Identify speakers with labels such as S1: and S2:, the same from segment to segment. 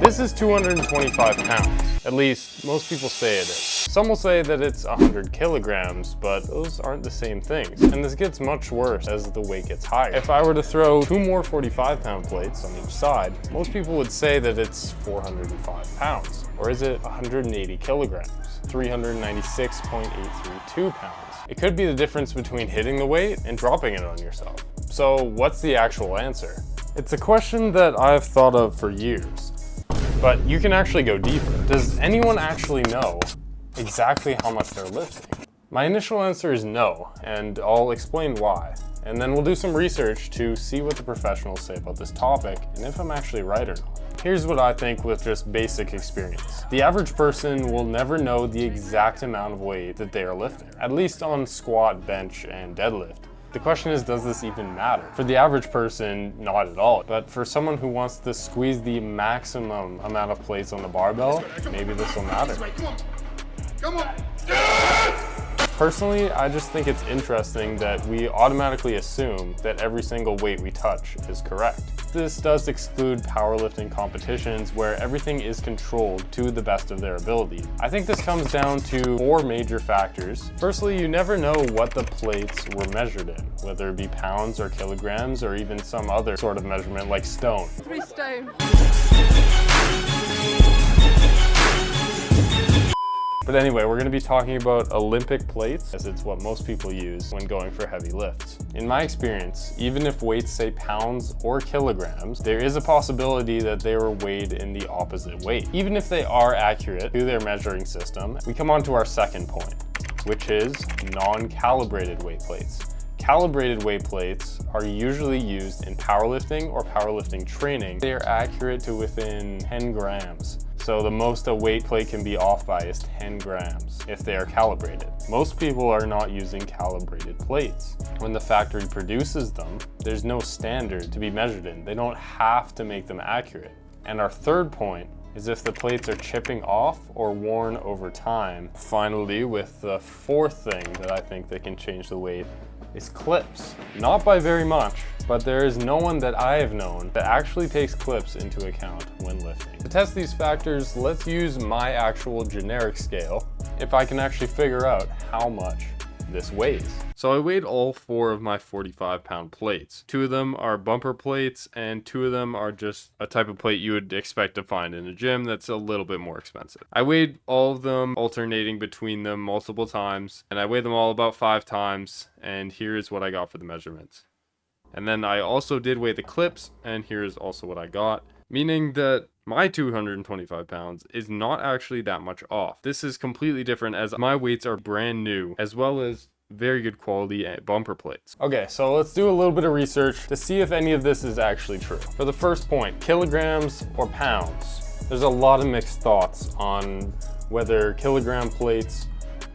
S1: This is 225 pounds. At least, most people say it is. Some will say that it's 100 kilograms, but those aren't the same things. And this gets much worse as the weight gets higher. If I were to throw two more 45-pound plates on each side, most people would say that it's 405 pounds. Or is it 180 kilograms? 396.832 pounds. It could be the difference between hitting the weight and dropping it on yourself. So what's the actual answer? It's a question that I've thought of for years. But you can actually go deeper. Does anyone actually know exactly how much they're lifting? My initial answer is no, and I'll explain why. And then we'll do some research to see what the professionals say about this topic and if I'm actually right or not. Here's what I think with just basic experience. The average person will never know the exact amount of weight that they are lifting, at least on squat, bench, and deadlift. The question is, does this even matter? For the average person, not at all. But for someone who wants to squeeze the maximum amount of plates on the barbell, maybe this will matter. Come on. Personally, I just think it's interesting that we automatically assume that every single weight we touch is correct. This does exclude powerlifting competitions where everything is controlled to the best of their ability. I think this comes down to four major factors. Firstly, you never know what the plates were measured in, whether it be pounds or kilograms or even some other sort of measurement like stone.
S2: 3 stone.
S1: But anyway, we're going to be talking about Olympic plates, as it's what most people use when going for heavy lifts. In my experience, even if weights say pounds or kilograms, there is a possibility that they were weighed in the opposite weight. Even if they are accurate to their measuring system, we come on to our second point, which is non-calibrated weight plates. Calibrated weight plates are usually used in powerlifting or powerlifting training. They are accurate to within 10 grams. So the most a weight plate can be off by is 10 grams if they are calibrated. Most people are not using calibrated plates. When the factory produces them, there's no standard to be measured in. They don't have to make them accurate. And our third point is if the plates are chipping off or worn over time. Finally, with the fourth thing that I think that can change the weight is clips. Not by very much, but there is no one that I have known that actually takes clips into account when lifting. To test these factors, let's use my actual generic scale if I can actually figure out how much this weighs. So I weighed all four of my 45-pound plates. 2 of them are bumper plates and 2 of them are just a type of plate you would expect to find in a gym that's a little bit more expensive. I weighed all of them, alternating between them multiple times, and I weighed them all about 5 times, and here's what I got for the measurements. And then I also did weigh the clips, and here's also what I got, meaning that my 225 pounds is not actually that much off. This is completely different as my weights are brand new, as well as very good quality bumper plates. Okay, so let's do a little bit of research to see if any of this is actually true. For the first point, kilograms or pounds. There's a lot of mixed thoughts on whether kilogram plates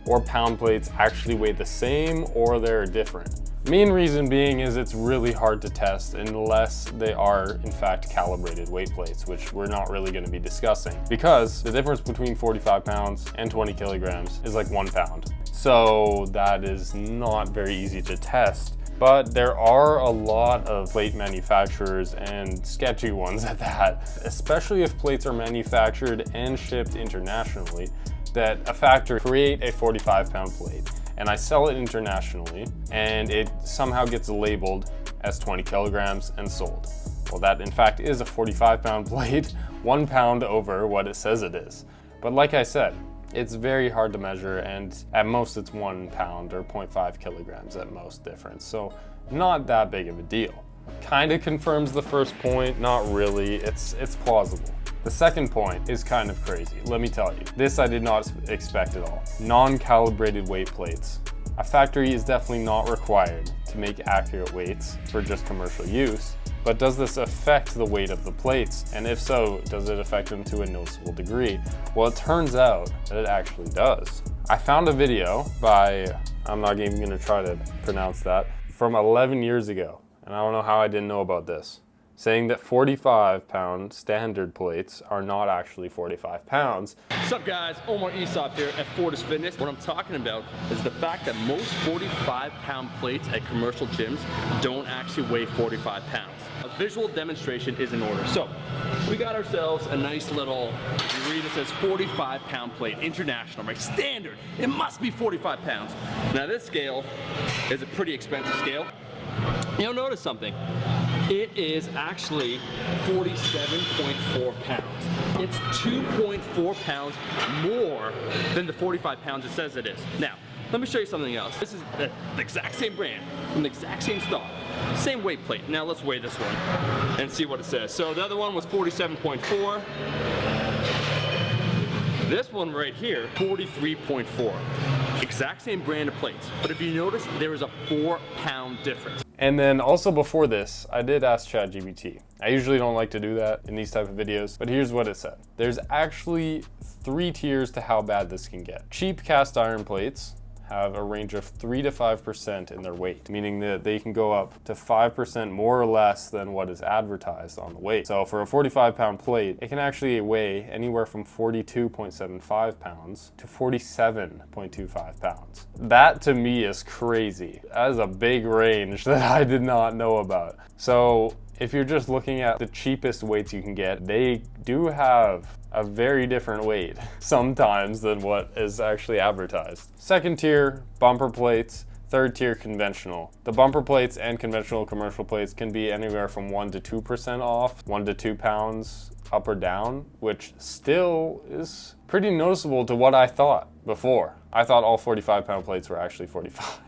S1: or pound plates actually weigh the same or they're different. Main reason being is it's really hard to test unless they are in fact calibrated weight plates, which we're not really going to be discussing because the difference between 45 pounds and 20 kilograms is like 1 pound. So that is not very easy to test. But there are a lot of plate manufacturers and sketchy ones at that, especially if plates are manufactured and shipped internationally, that a factory create a 45-pound plate and I sell it internationally and it somehow gets labeled as 20 kilograms and sold. Well, that in fact is a 45-pound plate, 1 pound over what it says it is. But like I said, it's very hard to measure, and at most it's 1 pound or 0.5 kilograms at most difference. So not that big of a deal. Kind of confirms the first point, not really, it's plausible. The second point is kind of crazy, let me tell you. This I did not expect at all. Non-calibrated weight plates. A factory is definitely not required to make accurate weights for just commercial use, but does this affect the weight of the plates? And if so, does it affect them to a noticeable degree? Well, it turns out that it actually does. I found a video by, I'm not even gonna try to pronounce that, from 11 years ago. And I don't know how I didn't know about this. saying that 45-pound standard plates are not actually 45 pounds.
S2: What's up guys, Omar Esop here at Fortis Fitness. What I'm talking about is the fact that most 45-pound plates at commercial gyms don't actually weigh 45 pounds. A visual demonstration is in order. So, we got ourselves a nice little, you read it says 45-pound plate, international, right? Standard, it must be 45 pounds. Now this scale is a pretty expensive scale. You'll notice something. It is actually 47.4 pounds. It's 2.4 pounds more than the 45 pounds it says it is. Now, let me show you something else. This is the exact same brand, from the exact same stock, same weight plate. Now let's weigh this one and see what it says. So the other one was 47.4. This one right here, 43.4. Exact same brand of plates, but if you notice, there is a 4-pound difference.
S1: And then also before this, I did ask ChatGPT. I usually don't like to do that in these type of videos, but here's what it said. There's actually 3 tiers to how bad this can get. Cheap cast iron plates have a range of 3 to 5% in their weight, meaning that they can go up to 5% more or less than what is advertised on the weight. So for a 45-pound plate, it can actually weigh anywhere from 42.75 pounds to 47.25 pounds. That to me is crazy. That is a big range that I did not know about. So if you're just looking at the cheapest weights you can get, they do have a very different weight sometimes than what is actually advertised. Second tier, bumper plates. Third tier, conventional. The bumper plates and conventional commercial plates can be anywhere from 1 to 2% off, 1 to 2 pounds up or down, which still is pretty noticeable to what I thought before. I thought all 45-pound plates were actually 45.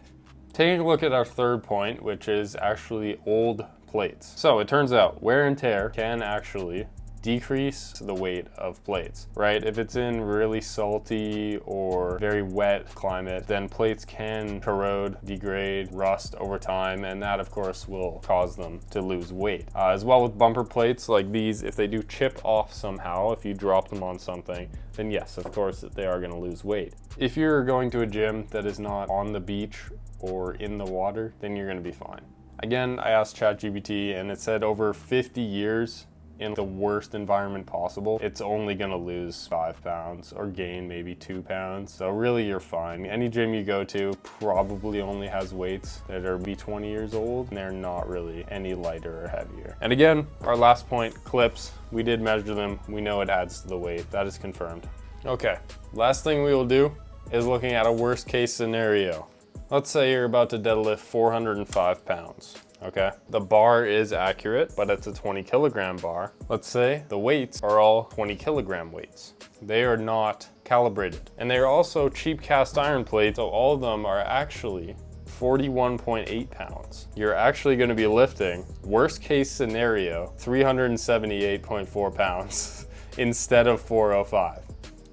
S1: Taking a look at our third point, which is actually old plates. So it turns out wear and tear can actually decrease the weight of plates, right? If it's in really salty or very wet climate, then plates can corrode, degrade, rust over time, and that of course will cause them to lose weight. As well with bumper plates like these, if they do chip off somehow, if you drop them on something, then yes, of course they are going to lose weight. If you're going to a gym that is not on the beach or in the water, then you're going to be fine. Again, I asked ChatGPT and it said over 50 years in the worst environment possible, it's only gonna lose 5 pounds or gain maybe 2 pounds. So really you're fine. Any gym you go to probably only has weights that are maybe 20 years old and they're not really any lighter or heavier. And again, our last point, clips, we did measure them. We know it adds to the weight. That is confirmed. Okay, last thing we will do is looking at a worst case scenario. Let's say you're about to deadlift 405 pounds. Okay, the bar is accurate, but it's a 20 kilogram bar. Let's say the weights are all 20 kilogram weights. They are not calibrated. And they are also cheap cast iron plates, so all of them are actually 41.8 pounds. You're actually gonna be lifting, worst case scenario, 378.4 pounds instead of 405.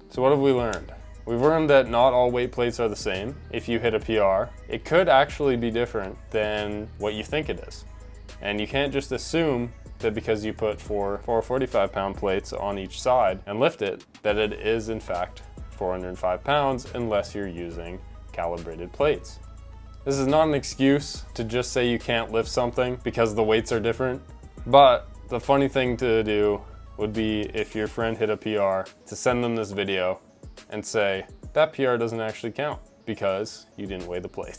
S1: So what have we learned? We've learned that not all weight plates are the same. If you hit a PR, it could actually be different than what you think it is. And you can't just assume that because you put four 45-pound plates on each side and lift it, that it is in fact 405 pounds unless you're using calibrated plates. This is not an excuse to just say you can't lift something because the weights are different, but the funny thing to do would be if your friend hit a PR, to send them this video and say, that PR doesn't actually count because you didn't weigh the plates.